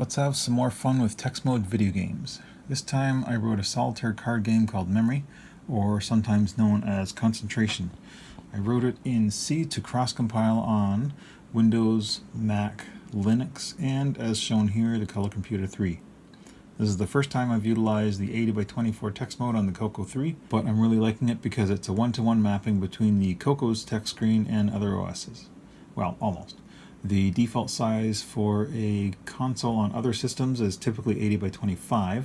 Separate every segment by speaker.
Speaker 1: Let's have some more fun with text mode video games. This time I wrote a solitaire card game called Memory, or sometimes known as Concentration. I wrote it in C to cross-compile on Windows, Mac, Linux, and as shown here, the Color Computer 3. This is the first time I've utilized the 80x24 text mode on the Coco 3, but I'm really liking it because it's a one-to-one mapping between the Coco's text screen and other OSs. Well, almost. The default size for a console on other systems is typically 80x25,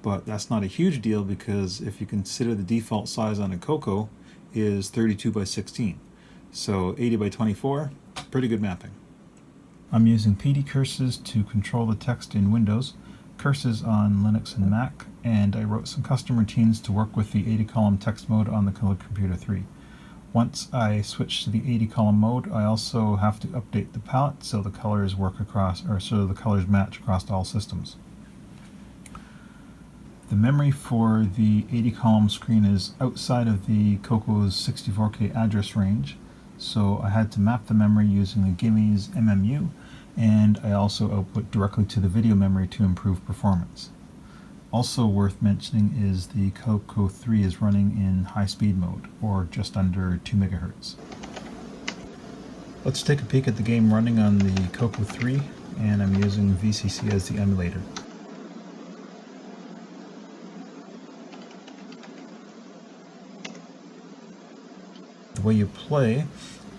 Speaker 1: but that's not a huge deal because if you consider the default size on a Coco is 32x16. So 80x24, pretty good mapping. I'm using PD cursors to control the text in Windows, cursors on Linux and Mac, and I wrote some custom routines to work with the 80-column text mode on the Color Computer 3. Once I switch to the 80-column mode, I also have to update the palette so the colors work across, or so the colors match across all systems. The memory for the 80-column screen is outside of the Coco's 64K address range, so I had to map the memory using the Gimme's MMU, and I also output directly to the video memory to improve performance. Also worth mentioning is the Coco 3 is running in high-speed mode, or just under 2 MHz. Let's take a peek at the game running on the Coco 3, and I'm using VCC as the emulator. The way you play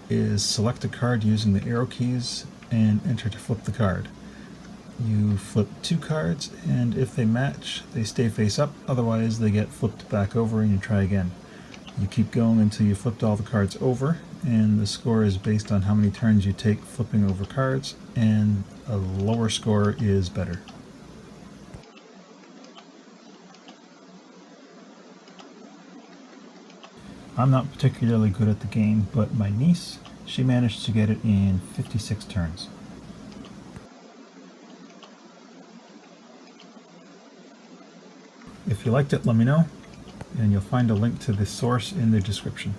Speaker 1: is select a card using the arrow keys and enter to flip the card. You flip two cards, and if they match, they stay face up, otherwise they get flipped back over and you try again. You keep going until you flipped all the cards over, and the score is based on how many turns you take flipping over cards, and a lower score is better. I'm not particularly good at the game, but my niece, she managed to get it in 56 turns. If you liked it, let me know, and you'll find a link to the source in the description.